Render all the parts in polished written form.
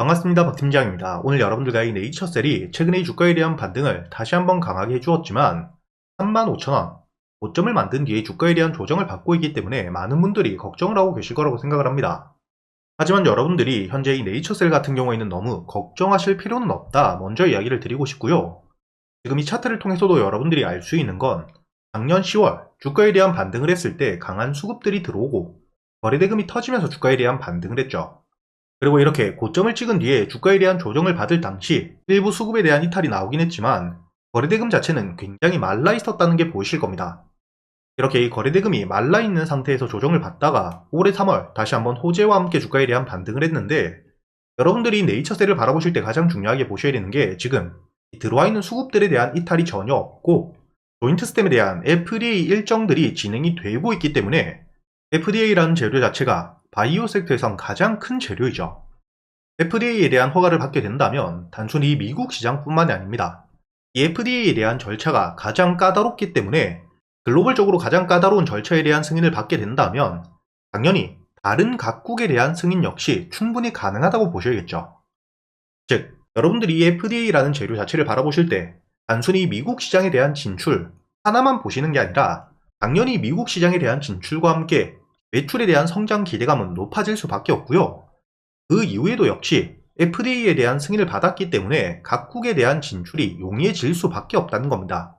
반갑습니다. 박팀장입니다. 오늘 여러분들과 이 네이처셀이 최근에 이 주가에 대한 반등을 다시 한번 강하게 해주었지만 35,000원 고점을 만든 뒤에 주가에 대한 조정을 받고 있기 때문에 많은 분들이 걱정을 하고 계실 거라고 생각을 합니다. 하지만 여러분들이 현재 이 네이처셀 같은 경우에는 너무 걱정하실 필요는 없다, 먼저 이야기를 드리고 싶고요. 지금 이 차트를 통해서도 여러분들이 알 수 있는 건 작년 10월 주가에 대한 반등을 했을 때 강한 수급들이 들어오고 거래대금이 터지면서 주가에 대한 반등을 했죠. 그리고 이렇게 고점을 찍은 뒤에 주가에 대한 조정을 받을 당시 일부 수급에 대한 이탈이 나오긴 했지만 거래대금 자체는 굉장히 말라 있었다는 게 보이실 겁니다. 이렇게 이 거래대금이 말라 있는 상태에서 조정을 받다가 올해 3월 다시 한번 호재와 함께 주가에 대한 반등을 했는데, 여러분들이 네이처셀을 바라보실 때 가장 중요하게 보셔야 되는 게 지금 들어와 있는 수급들에 대한 이탈이 전혀 없고 조인트 스템에 대한 FDA 일정들이 진행이 되고 있기 때문에 FDA라는 재료 자체가 바이오 섹터에선 가장 큰 재료이죠. FDA에 대한 허가를 받게 된다면 단순히 미국 시장뿐만이 아닙니다. 이 FDA에 대한 절차가 가장 까다롭기 때문에 글로벌적으로 가장 까다로운 절차에 대한 승인을 받게 된다면 당연히 다른 각국에 대한 승인 역시 충분히 가능하다고 보셔야겠죠. 즉, 여러분들이 이 FDA라는 재료 자체를 바라보실 때 단순히 미국 시장에 대한 진출 하나만 보시는 게 아니라 당연히 미국 시장에 대한 진출과 함께 매출에 대한 성장 기대감은 높아질 수밖에 없고요. 그 이후에도 역시 FDA에 대한 승인을 받았기 때문에 각국에 대한 진출이 용이해질 수밖에 없다는 겁니다.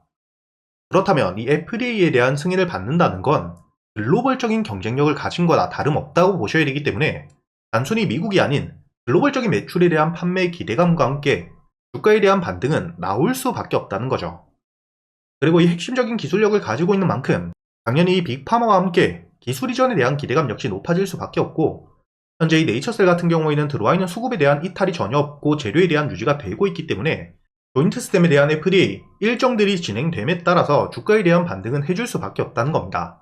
그렇다면 이 FDA에 대한 승인을 받는다는 건 글로벌적인 경쟁력을 가진 거나 다름없다고 보셔야 되기 때문에 단순히 미국이 아닌 글로벌적인 매출에 대한 판매 기대감과 함께 주가에 대한 반등은 나올 수밖에 없다는 거죠. 그리고 이 핵심적인 기술력을 가지고 있는 만큼 당연히 이 빅파마와 함께 기술 이전에 대한 기대감 역시 높아질 수밖에 없고, 현재 이 네이처셀 같은 경우에는 들어와 있는 수급에 대한 이탈이 전혀 없고 재료에 대한 유지가 되고 있기 때문에 조인트 스템에 대한 FDA 일정들이 진행됨에 따라서 주가에 대한 반등은 해줄 수밖에 없다는 겁니다.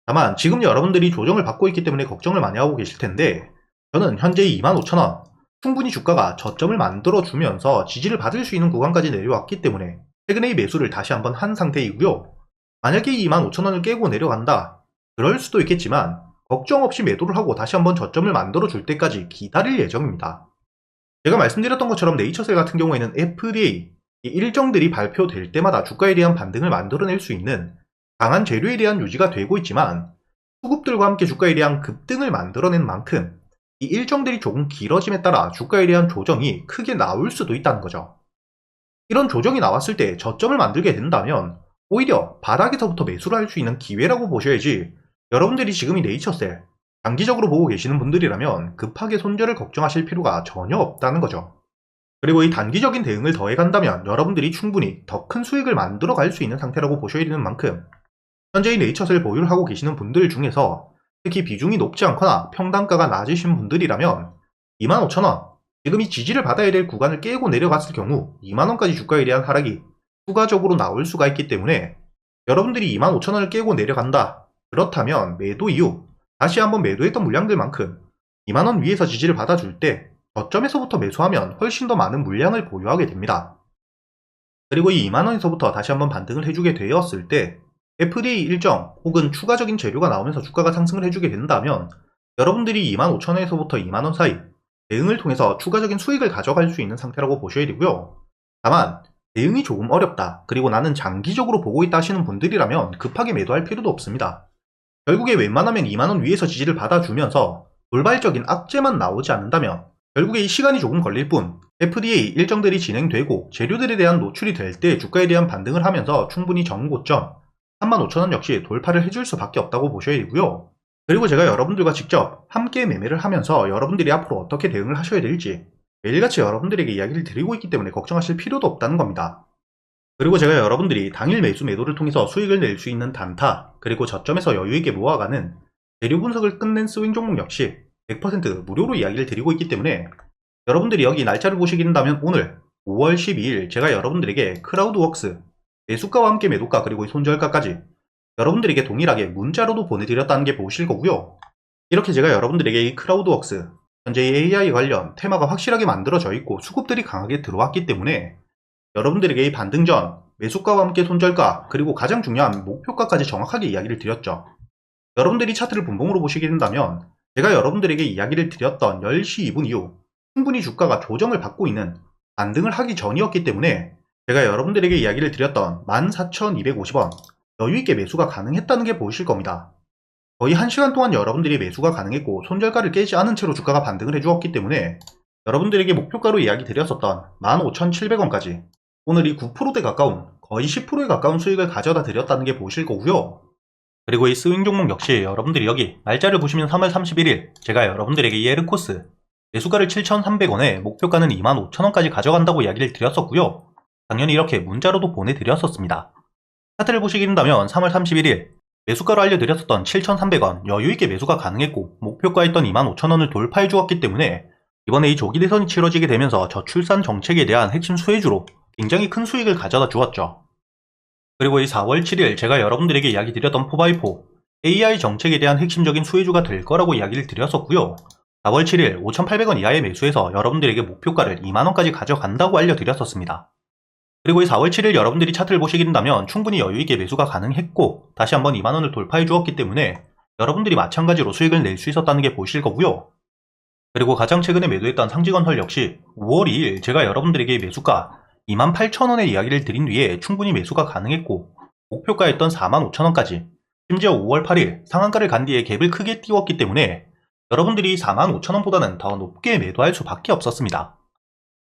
다만 지금 여러분들이 조정을 받고 있기 때문에 걱정을 많이 하고 계실 텐데, 저는 현재 25,000원 충분히 주가가 저점을 만들어주면서 지지를 받을 수 있는 구간까지 내려왔기 때문에 최근에 이 매수를 다시 한번 한 상태이고요. 만약에 25,000원을 깨고 내려간다, 그럴 수도 있겠지만 걱정 없이 매도를 하고 다시 한번 저점을 만들어 줄 때까지 기다릴 예정입니다. 제가 말씀드렸던 것처럼 네이처셀 같은 경우에는 FDA 일정들이 발표될 때마다 주가에 대한 반등을 만들어낼 수 있는 강한 재료에 대한 유지가 되고 있지만, 수급들과 함께 주가에 대한 급등을 만들어낸 만큼 이 일정들이 조금 길어짐에 따라 주가에 대한 조정이 크게 나올 수도 있다는 거죠. 이런 조정이 나왔을 때 저점을 만들게 된다면 오히려 바닥에서부터 매수를 할 수 있는 기회라고 보셔야지, 여러분들이 지금 이 네이처셀 장기적으로 보고 계시는 분들이라면 급하게 손절을 걱정하실 필요가 전혀 없다는 거죠. 그리고 이 단기적인 대응을 더해간다면 여러분들이 충분히 더 큰 수익을 만들어 갈 수 있는 상태라고 보셔야 되는 만큼, 현재 이 네이처셀 보유를 하고 계시는 분들 중에서 특히 비중이 높지 않거나 평단가가 낮으신 분들이라면 25,000원, 지금 이 지지를 받아야 될 구간을 깨고 내려갔을 경우 2만원까지 주가에 대한 하락이 추가적으로 나올 수가 있기 때문에, 여러분들이 25,000원을 깨고 내려간다, 그렇다면 매도 이후 다시 한번 매도했던 물량들만큼 2만원 위에서 지지를 받아줄 때 저점에서부터 매수하면 훨씬 더 많은 물량을 보유하게 됩니다. 그리고 이 2만원에서부터 다시 한번 반등을 해주게 되었을 때 FDA 일정 혹은 추가적인 재료가 나오면서 주가가 상승을 해주게 된다면 여러분들이 25,000원에서부터 2만원 사이 대응을 통해서 추가적인 수익을 가져갈 수 있는 상태라고 보셔야 되고요. 다만 대응이 조금 어렵다, 그리고 나는 장기적으로 보고 있다 하시는 분들이라면 급하게 매도할 필요도 없습니다. 결국에 웬만하면 2만원 위에서 지지를 받아주면서 돌발적인 악재만 나오지 않는다면 결국에 이 시간이 조금 걸릴 뿐 FDA 일정들이 진행되고 재료들에 대한 노출이 될 때 주가에 대한 반등을 하면서 충분히 전고점 35,000원 역시 돌파를 해줄 수밖에 없다고 보셔야 되고요. 그리고 제가 여러분들과 직접 함께 매매를 하면서 여러분들이 앞으로 어떻게 대응을 하셔야 될지 매일같이 여러분들에게 이야기를 드리고 있기 때문에 걱정하실 필요도 없다는 겁니다. 그리고 제가 여러분들이 당일 매수 매도를 통해서 수익을 낼 수 있는 단타, 그리고 저점에서 여유있게 모아가는 재료 분석을 끝낸 스윙 종목 역시 100% 무료로 이야기를 드리고 있기 때문에, 여러분들이 여기 날짜를 보시게 된다면 오늘 5월 12일 제가 여러분들에게 크라우드웍스 매수가와 함께 매도가 그리고 손절가까지 여러분들에게 동일하게 문자로도 보내드렸다는 게 보실 거고요. 이렇게 제가 여러분들에게 이 크라우드웍스 현재 AI 관련 테마가 확실하게 만들어져 있고 수급들이 강하게 들어왔기 때문에 여러분들에게 이 반등 전 매수가와 함께 손절가 그리고 가장 중요한 목표가까지 정확하게 이야기를 드렸죠. 여러분들이 차트를 분봉으로 보시게 된다면 제가 여러분들에게 이야기를 드렸던 10시 2분 이후 충분히 주가가 조정을 받고 있는 반등을 하기 전이었기 때문에 제가 여러분들에게 이야기를 드렸던 14,250원 여유있게 매수가 가능했다는 게 보이실 겁니다. 거의 1시간 동안 여러분들이 매수가 가능했고 손절가를 깨지 않은 채로 주가가 반등을 해주었기 때문에 여러분들에게 목표가로 이야기 드렸었던 15,700원까지 오늘이 9%대 가까운 거의 10%에 가까운 수익을 가져다 드렸다는 게 보이실 거고요. 그리고 이 스윙 종목 역시 여러분들이 여기 날짜를 보시면 3월 31일 제가 여러분들에게 이 에르코스 매수가를 7,300원에 목표가는 25,000원까지 가져간다고 이야기를 드렸었고요. 당연히 이렇게 문자로도 보내드렸었습니다. 차트를 보시게 된다면 3월 31일 매수가로 알려드렸었던 7,300원 여유있게 매수가 가능했고 목표가였던 25,000원을 돌파해 주었기 때문에 이번에 이 조기 대선이 치러지게 되면서 저출산 정책에 대한 핵심 수혜주로 굉장히 큰 수익을 가져다 주었죠. 그리고 이 4월 7일 제가 여러분들에게 이야기 드렸던 4x4 AI 정책에 대한 핵심적인 수혜주가 될 거라고 이야기를 드렸었고요. 4월 7일 5,800원 이하의 매수해서 여러분들에게 목표가를 2만원까지 가져간다고 알려드렸었습니다. 그리고 이 4월 7일 여러분들이 차트를 보시게 된다면 충분히 여유있게 매수가 가능했고 다시 한번 2만원을 돌파해 주었기 때문에 여러분들이 마찬가지로 수익을 낼 수 있었다는 게 보이실 거고요. 그리고 가장 최근에 매도했던 상직원설 역시 5월 2일 제가 여러분들에게 매수가 28,000원의 이야기를 드린 뒤에 충분히 매수가 가능했고 목표가였던 45,000원까지 심지어 5월 8일 상한가를 간 뒤에 갭을 크게 띄웠기 때문에 여러분들이 45,000원보다는 더 높게 매도할 수밖에 없었습니다.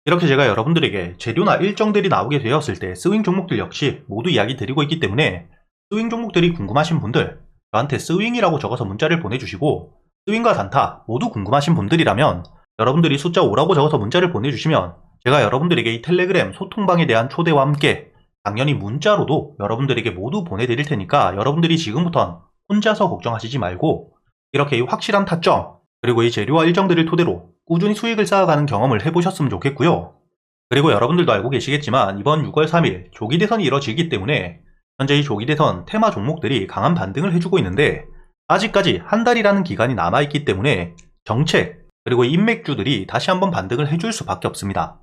이렇게 제가 여러분들에게 재료나 일정들이 나오게 되었을 때 스윙 종목들 역시 모두 이야기 드리고 있기 때문에 스윙 종목들이 궁금하신 분들 저한테 스윙이라고 적어서 문자를 보내주시고 스윙과 단타 모두 궁금하신 분들이라면 여러분들이 숫자 5라고 적어서 문자를 보내주시면 제가 여러분들에게 이 텔레그램 소통방에 대한 초대와 함께 당연히 문자로도 여러분들에게 모두 보내드릴 테니까 여러분들이 지금부턴 혼자서 걱정하시지 말고 이렇게 이 확실한 타점 그리고 이 재료와 일정들을 토대로 꾸준히 수익을 쌓아가는 경험을 해보셨으면 좋겠고요. 그리고 여러분들도 알고 계시겠지만 이번 6월 3일 조기 대선이 이뤄지기 때문에 현재 이 조기 대선 테마 종목들이 강한 반등을 해주고 있는데 아직까지 한 달이라는 기간이 남아있기 때문에 정책 그리고 인맥주들이 다시 한번 반등을 해줄 수밖에 없습니다.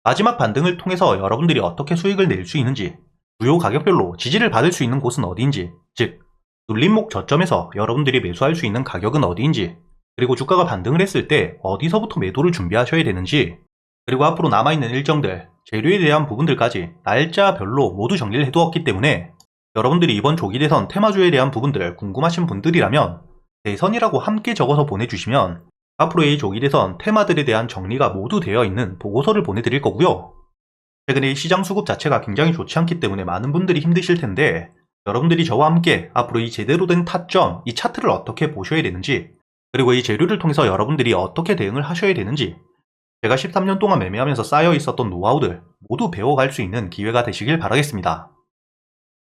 마지막 반등을 통해서 여러분들이 어떻게 수익을 낼 수 있는지 주요 가격별로 지지를 받을 수 있는 곳은 어디인지 즉 눌림목 저점에서 여러분들이 매수할 수 있는 가격은 어디인지 그리고 주가가 반등을 했을 때 어디서부터 매도를 준비하셔야 되는지 그리고 앞으로 남아있는 일정들 재료에 대한 부분들까지 날짜별로 모두 정리를 해두었기 때문에 여러분들이 이번 조기 대선 테마주에 대한 부분들 궁금하신 분들이라면 대선이라고 함께 적어서 보내주시면 앞으로의 조기 대선 테마들에 대한 정리가 모두 되어 있는 보고서를 보내드릴 거고요. 최근에 이 시장 수급 자체가 굉장히 좋지 않기 때문에 많은 분들이 힘드실 텐데 여러분들이 저와 함께 앞으로 이 제대로 된 타점, 이 차트를 어떻게 보셔야 되는지 그리고 이 재료를 통해서 여러분들이 어떻게 대응을 하셔야 되는지 제가 13년 동안 매매하면서 쌓여 있었던 노하우들 모두 배워갈 수 있는 기회가 되시길 바라겠습니다.